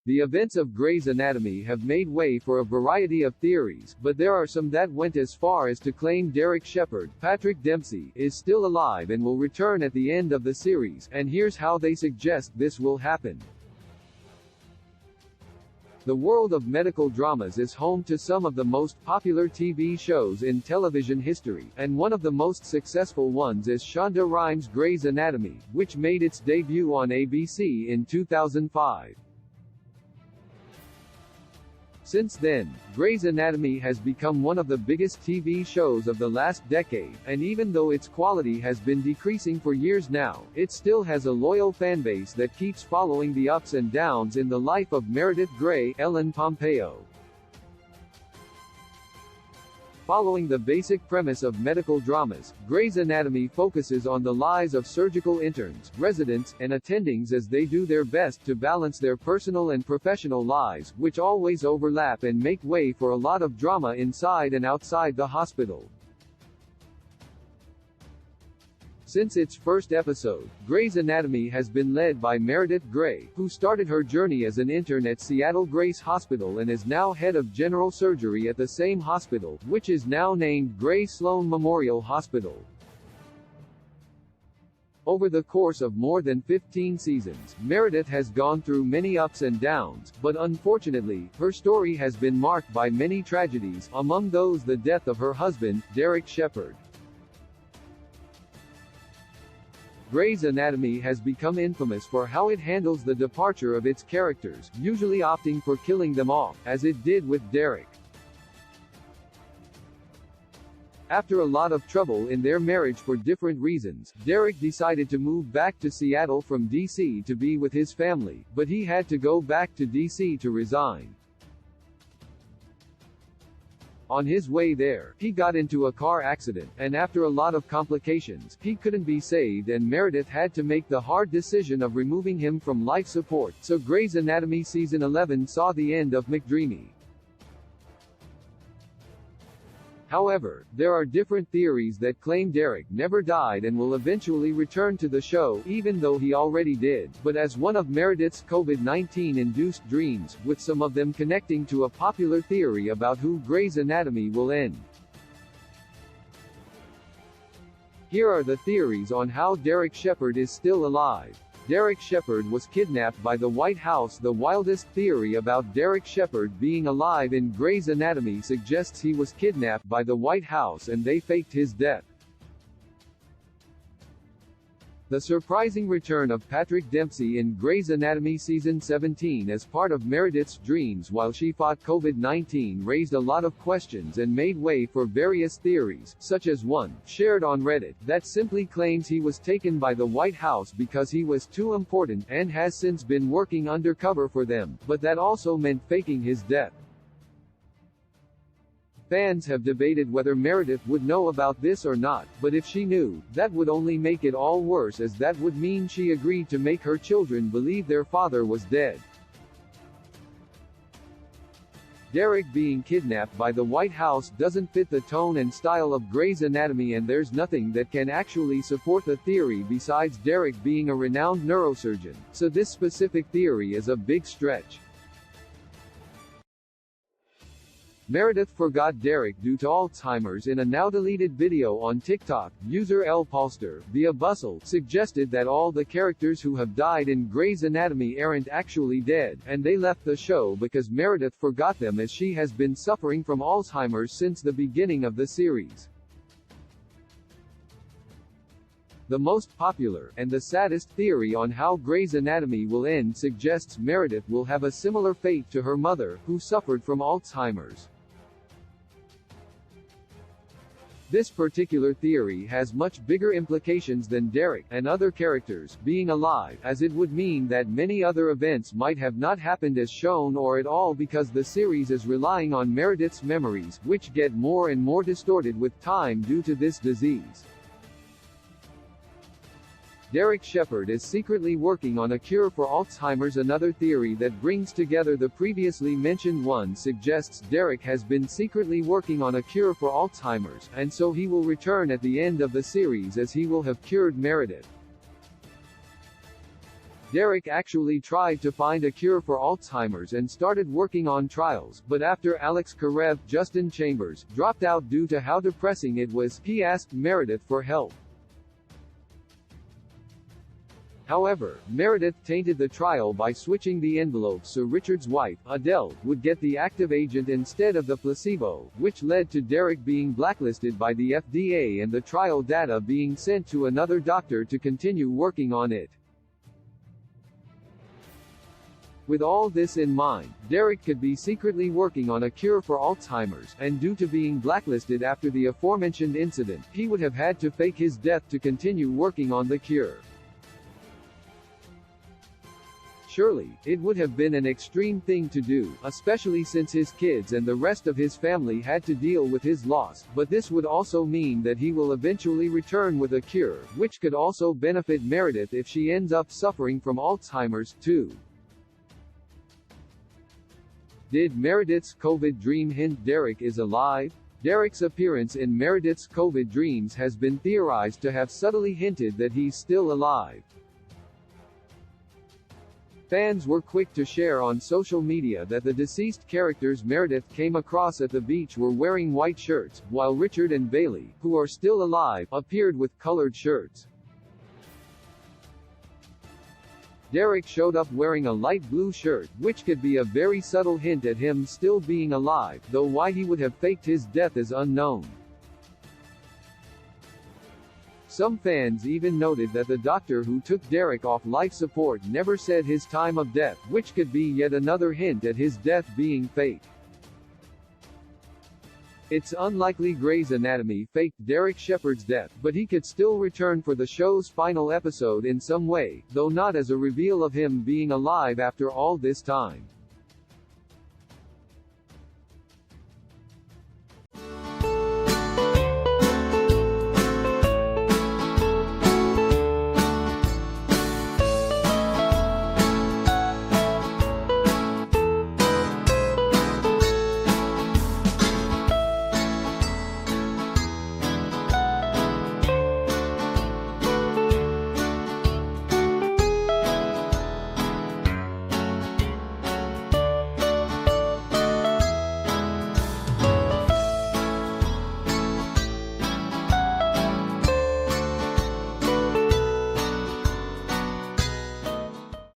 The events of Grey's Anatomy have made way for a variety of theories, but there are some that went as far as to claim Derek Shepherd, Patrick Dempsey, is still alive and will return at the end of the series, and here's how they suggest this will happen. The world of medical dramas is home to some of the most popular TV shows in television history, and one of the most successful ones is Shonda Rhimes' Grey's Anatomy, which made its debut on ABC in 2005. Since then, Grey's Anatomy has become one of the biggest TV shows of the last decade, and even though its quality has been decreasing for years now, it still has a loyal fanbase that keeps following the ups and downs in the life of Meredith Grey, Ellen Pompeo. Following the basic premise of medical dramas, Grey's Anatomy focuses on the lives of surgical interns, residents, and attendings as they do their best to balance their personal and professional lives, which always overlap and make way for a lot of drama inside and outside the hospital. Since its first episode, Grey's Anatomy has been led by Meredith Grey, who started her journey as an intern at Seattle Grace Hospital and is now head of general surgery at the same hospital, which is now named Grey Sloan Memorial Hospital. Over the course of more than 15 seasons, Meredith has gone through many ups and downs, but unfortunately, her story has been marked by many tragedies, among those the death of her husband, Derek Shepherd. Grey's Anatomy has become infamous for how it handles the departure of its characters, usually opting for killing them off, as it did with Derek. After a lot of trouble in their marriage for different reasons, Derek decided to move back to Seattle from DC to be with his family, but he had to go back to DC to resign. On his way there, he got into a car accident, and after a lot of complications, he couldn't be saved and Meredith had to make the hard decision of removing him from life support, so Grey's Anatomy Season 11 saw the end of McDreamy. However, there are different theories that claim Derek never died and will eventually return to the show, even though he already did, but as one of Meredith's COVID-19 induced dreams, with some of them connecting to a popular theory about who Grey's Anatomy will end. Here are the theories on how Derek Shepherd is still alive. Derek Shepherd was kidnapped by the White House. The wildest theory about Derek Shepherd being alive in Grey's Anatomy suggests he was kidnapped by the White House and they faked his death. The surprising return of Patrick Dempsey in Grey's Anatomy Season 17 as part of Meredith's dreams while she fought COVID-19 raised a lot of questions and made way for various theories, such as one, shared on Reddit, that simply claims he was taken by the White House because he was too important, and has since been working undercover for them, but that also meant faking his death. Fans have debated whether Meredith would know about this or not, but if she knew, that would only make it all worse, as that would mean she agreed to make her children believe their father was dead. Derek being kidnapped by the White House doesn't fit the tone and style of Grey's Anatomy, and there's nothing that can actually support the theory besides Derek being a renowned neurosurgeon, so this specific theory is a big stretch. Meredith forgot Derek due to Alzheimer's. In a now-deleted video on TikTok, user L. Polster, via Bustle, suggested that all the characters who have died in Grey's Anatomy aren't actually dead, and they left the show because Meredith forgot them, as she has been suffering from Alzheimer's since the beginning of the series. The most popular, and the saddest theory on how Grey's Anatomy will end suggests Meredith will have a similar fate to her mother, who suffered from Alzheimer's. This particular theory has much bigger implications than Derek and other characters being alive, as it would mean that many other events might have not happened as shown or at all, because the series is relying on Meredith's memories, which get more and more distorted with time due to this disease. Derek Shepherd is secretly working on a cure for Alzheimer's. Another theory that brings together the previously mentioned one suggests Derek has been secretly working on a cure for Alzheimer's, and so he will return at the end of the series as he will have cured Meredith. Derek actually tried to find a cure for Alzheimer's and started working on trials, but after Alex Karev, Justin Chambers, dropped out due to how depressing it was, he asked Meredith for help. However, Meredith tainted the trial by switching the envelopes so Richard's wife, Adele, would get the active agent instead of the placebo, which led to Derek being blacklisted by the FDA and the trial data being sent to another doctor to continue working on it. With all this in mind, Derek could be secretly working on a cure for Alzheimer's, and due to being blacklisted after the aforementioned incident, he would have had to fake his death to continue working on the cure. Surely, it would have been an extreme thing to do, especially since his kids and the rest of his family had to deal with his loss, but this would also mean that he will eventually return with a cure, which could also benefit Meredith if she ends up suffering from Alzheimer's, too. Did Meredith's COVID dream hint Derek is alive? Derek's appearance in Meredith's COVID dreams has been theorized to have subtly hinted that he's still alive. Fans were quick to share on social media that the deceased characters Meredith came across at the beach were wearing white shirts, while Richard and Bailey, who are still alive, appeared with colored shirts. Derek showed up wearing a light blue shirt, which could be a very subtle hint at him still being alive, though why he would have faked his death is unknown. Some fans even noted that the doctor who took Derek off life support never said his time of death, which could be yet another hint at his death being fake. It's unlikely Grey's Anatomy faked Derek Shepherd's death, but he could still return for the show's final episode in some way, though not as a reveal of him being alive after all this time.